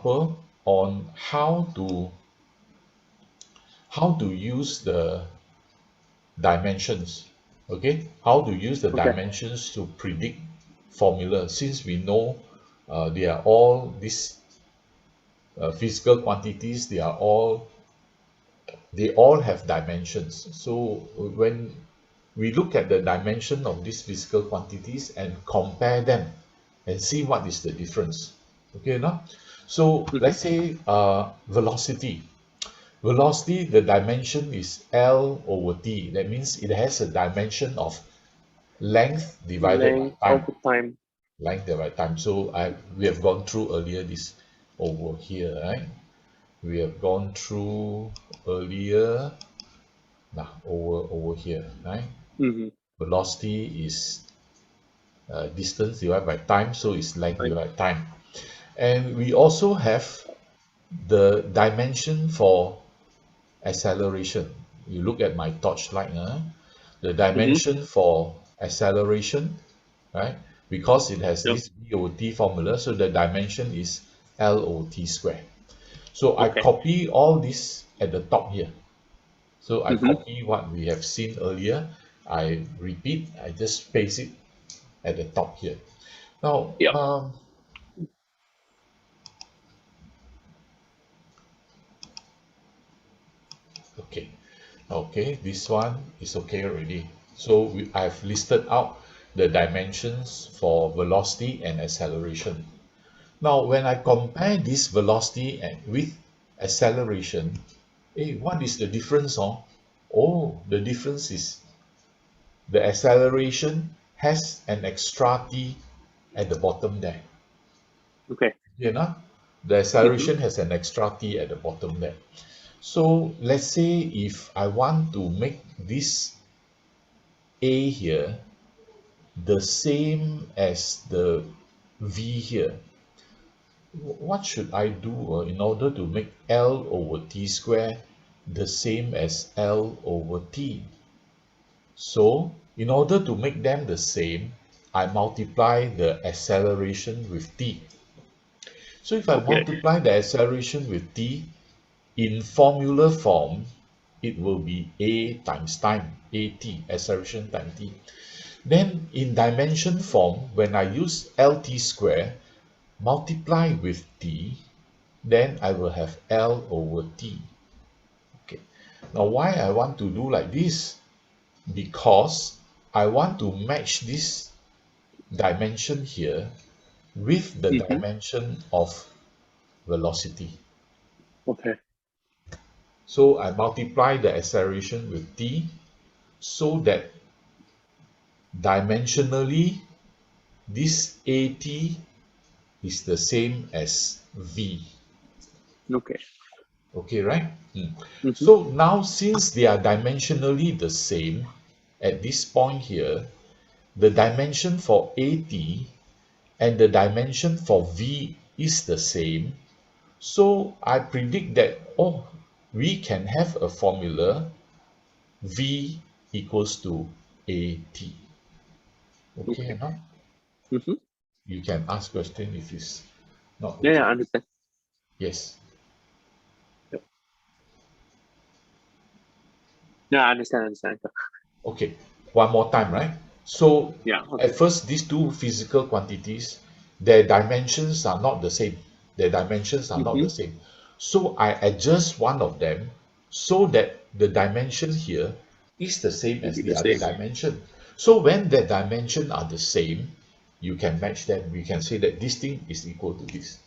example on how to use the dimensions. Okay, how to use the Okay. dimensions to predict formula, since we know they are all these physical quantities, they all have dimensions. So when we look at the dimension of these physical quantities and compare them and see what is the difference. Okay, now, so Mm-hmm. let's say velocity. Velocity, the dimension is L over T. That means it has a dimension of length divided by Length time. over time. Length divided by time. So we have gone through earlier this over here, right? We have gone through earlier now over here, right? Mm-hmm. Velocity is distance divided by time, so it's length Time. divided by time. And we also have the dimension for acceleration. You look at my torchlight, the Mm-hmm. dimension for acceleration, right? Because it has Yep. this BOT formula, so the dimension is LOT square. So I Okay. copy all this at the top here. So I Mm-hmm. copy what we have seen earlier. I repeat, I just paste it at the top here. Now, Yep. okay, okay, this one is okay already. So I've listed out the dimensions for velocity and acceleration. Now, when I compare this velocity with acceleration, what is the difference? Oh, the difference is the acceleration has an extra t at the bottom there. Okay. You know, the Mm-hmm. acceleration has an extra t at the bottom there. So let's say if I want to make this a here the same as the v here, what should I do in order to make L over t square the same as L over t? So in order to make them the same, I multiply the acceleration with t. So if I Okay. multiply the acceleration with t in formula form, it will be a times time, at, acceleration times t. Then in dimension form, when I use lt square, multiply with t, then I will have L over t. Okay. Now why I want to do like this? Because I want to match this dimension here with the Mm-hmm. dimension of velocity. Okay. So I multiply the acceleration with t so that dimensionally this at is the same as v. Okay. Okay, right? Mm-hmm. So now since they are dimensionally the same at this point here, the dimension for at and the dimension for v is the same. So I predict that, oh, we can have a formula v equals to at. Okay or Okay. not? Mm-hmm. You can ask question if it's not Yeah, okay. yeah, I understand. Yes. Yep. Yeah, I understand, understand. Okay. One more time, right? So Yeah, at okay. first, these two physical quantities, their dimensions are not the same. Their dimensions are not Mm-hmm. the same. So I adjust one of them so that the dimension here is the same Will as be the the other same. dimension. So when the dimension are the same, you can match them. We can say that this thing is equal to this.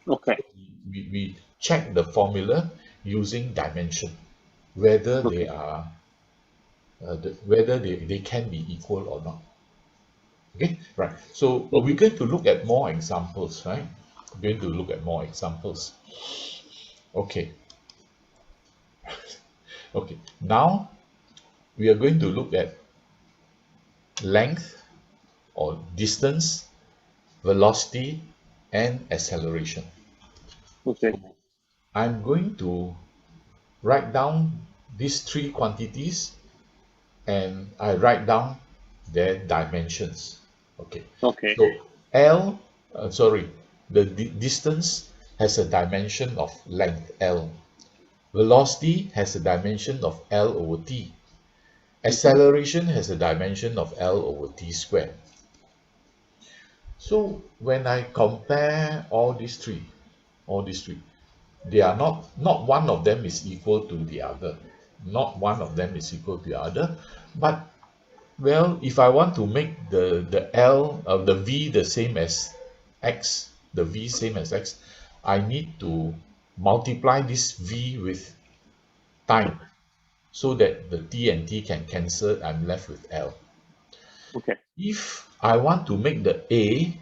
Okay. We check the formula using dimension, whether they Okay. are whether they can be equal or not. Okay, right. So we're Mm-hmm. going to look at more examples, right? We're going to look at more examples. Okay, okay. Now we are going to look at length or distance, velocity, and acceleration. Okay. So I'm going to write down these three quantities and I write down their dimensions. Okay, Okay. so L, sorry, the distance has a dimension of length L. Velocity has a dimension of L over t. Acceleration has a dimension of L over t squared. So when I compare all these three, they are not one of them is equal to the other. Not one of them is equal to the other. But well, if I want to make the L of the V the same as X, the V same as X, I need to multiply this V with time so that the T and T can cancel. I'm left with L. Okay. If I want to make the A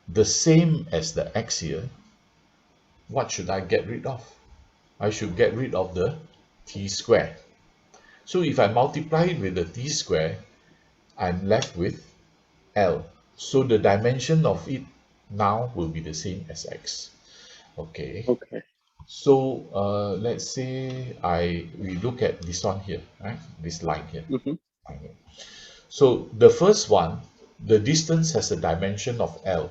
the same as the X here, what should I get rid of? I should get rid of the T square. So if I multiply it with the T square, I'm left with L. So the dimension of it now will be the same as X. Okay. Okay. So let's say we look at this one here, right? This line here. Mm-hmm. So the first one, the distance has a dimension of L.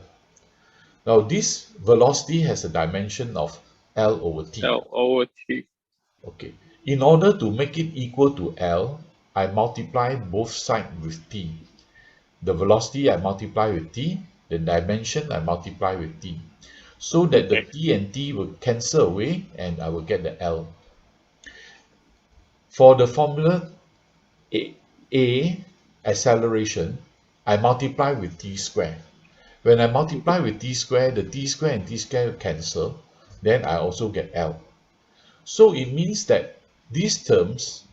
Now this velocity has a dimension of L over t. L over T. Okay. In order to make it equal to L, I multiply both sides with t. The velocity I multiply with t, the dimension I multiply with t. So that the Okay. t and t will cancel away and I will get the L. For the formula A acceleration, I multiply with t square. When I multiply with t square, the t square and t square cancel, then I also get L. So it means that these terms,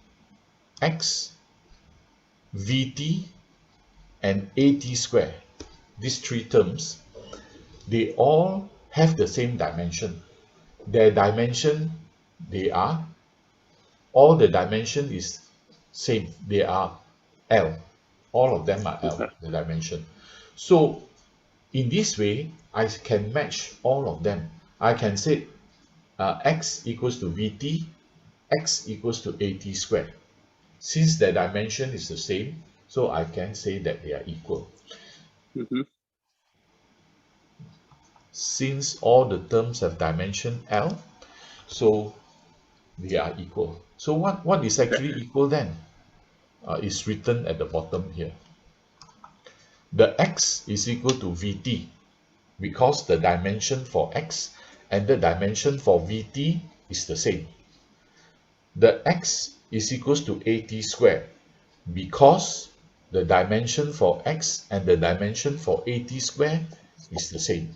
x, vt, and at square, these three terms, they all have the same dimension. Their dimension, all the dimension is same. They are L. All of them are L, Okay. the dimension. So in this way, I can match all of them. I can say x equals to vt, x equals to at squared. Since the dimension is the same, so I can say that they are equal. Mm-hmm. Since all the terms have dimension L, so they are equal. So what is Okay. actually equal then? Is written at the bottom here. The x is equal to vt because the dimension for x and the dimension for vt is the same. The x is equals to at squared because the dimension for x and the dimension for at squared is the same.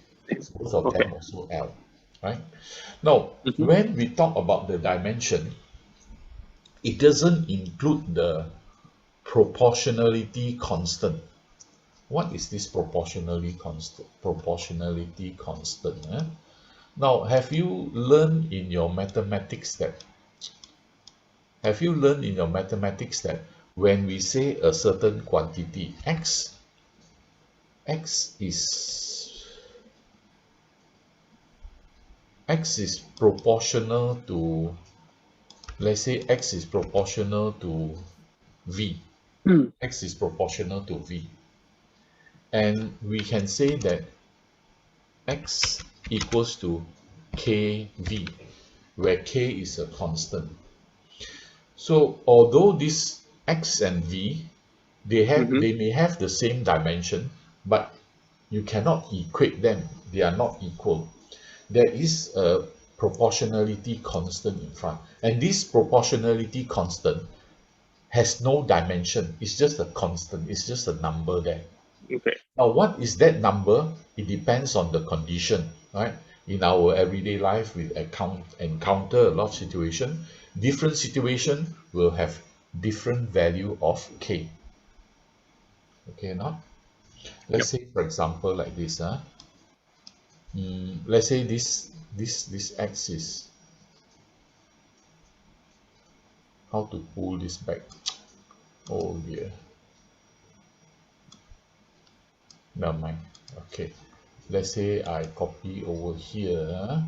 Both of Okay. them also L, right? Now, Mm-hmm. when we talk about the dimension, it doesn't include the proportionality constant. What is this proportionality constant? Proportionality constant. Now, have you learned in your mathematics that when we say a certain quantity x is proportional to, let's say x is proportional to v, x is proportional to v, and we can say that x equals to kv, where k is a constant. So although this x and v, Mm-hmm. they may have the same dimension, but you cannot equate them. They are not equal. There is a proportionality constant in front, and this proportionality constant has no dimension. It's just a constant. It's just a number there. Okay. Now, what is that number? It depends on the condition, right? In our everyday life, we encounter a lot of situation. Different situation will have different value of k. Okay, now let's Yep. say, for example, like this. Let's say this x is, how to pull this back? Oh dear, never mind. Okay, let's say I copy over here.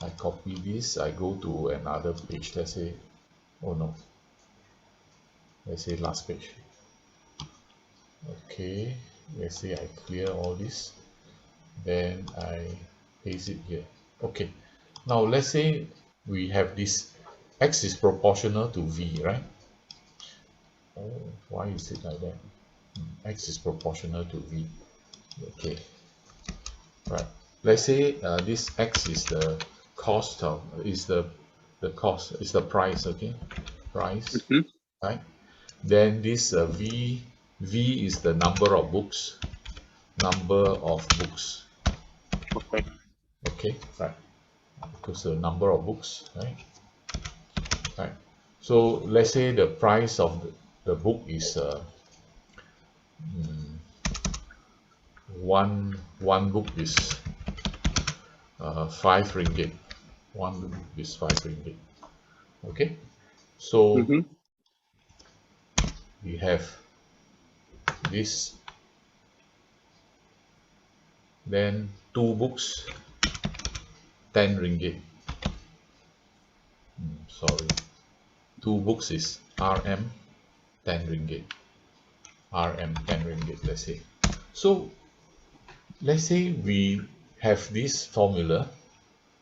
I copy this. I go to another page. Let's say, oh no, let's say last page. Okay, let's say I clear all this, then I paste it here. Okay, now let's say we have this x is proportional to v, right? Oh, why is it like that? X is proportional to v. Okay, right. Let's say this x is the cost of the cost is the price. Okay, price, Mm-hmm. right? Then this v is the number of books, number of books. Okay. Okay, right? Because the number of books, right? Right. So let's say the price of the book is one book is 5 ringgit. One book is 5 ringgit. Okay. So Mm-hmm. we have this, then two books, 10 ringgit. Sorry, two books is RM 10 ringgit. RM 10 ringgit, let's say. So let's say we have this formula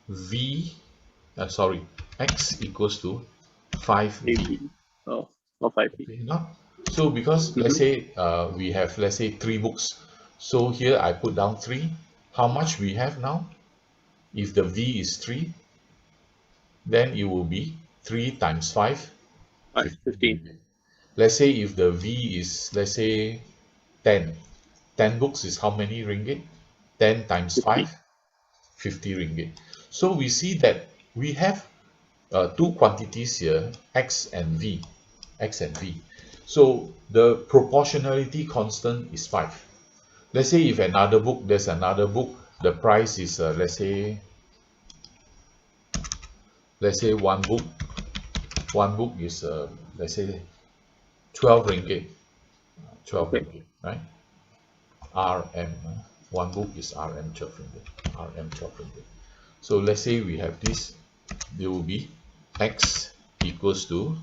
V, sorry, X equals to 5V. AB. Oh, or 5B. Okay, now, so because let's Mm-hmm. say we have, let's say, three books. So here I put down three. How much we have now? If the V is 3, then it will be 3 times 5, 15 15. ringgit. Let's say if the V is, let's say, 10. 10 books is how many ringgit? 10 times 5, 50. 50 ringgit. So we see that we have two quantities here, x and v, x and v. So the proportionality constant is 5. Let's say if another book, there's another book, the price is, let's say one book is, let's say 12 ringgit, 12 Okay. ringgit, right? RM, one book is RM 12 ringgit, RM 12 ringgit. So let's say we have this, there will be x equals to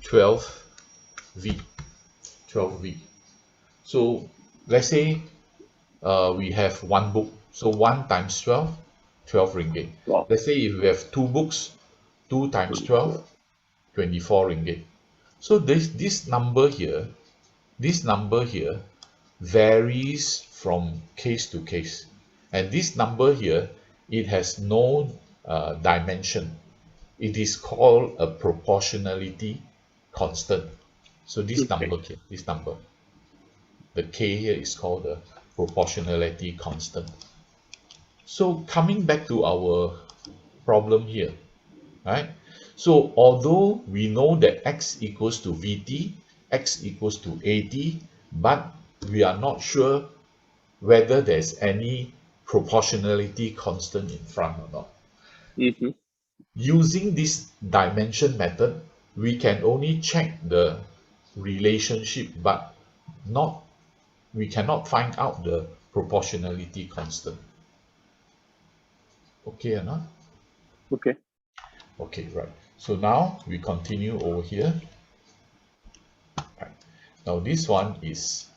12v, 12v. So let's say we have one book, so 1 times 12, 12 ringgit. Wow. Let's say if we have two books, 2 times 12, 24. 24 ringgit. So this number here, this number here varies from case to case, and this number here, it has no dimension. It is called a proportionality constant. So this Okay. number here, this number, the k here is called the proportionality constant. So coming back to our problem here, right? So although we know that x equals to vt, x equals to at, but we are not sure whether there's any proportionality constant in front or not. Mm-hmm. Using this dimension method, we can only check the relationship, but not we cannot find out the proportionality constant. Okay or not? Okay. Okay, right. So now we continue over here. Right. Now this one is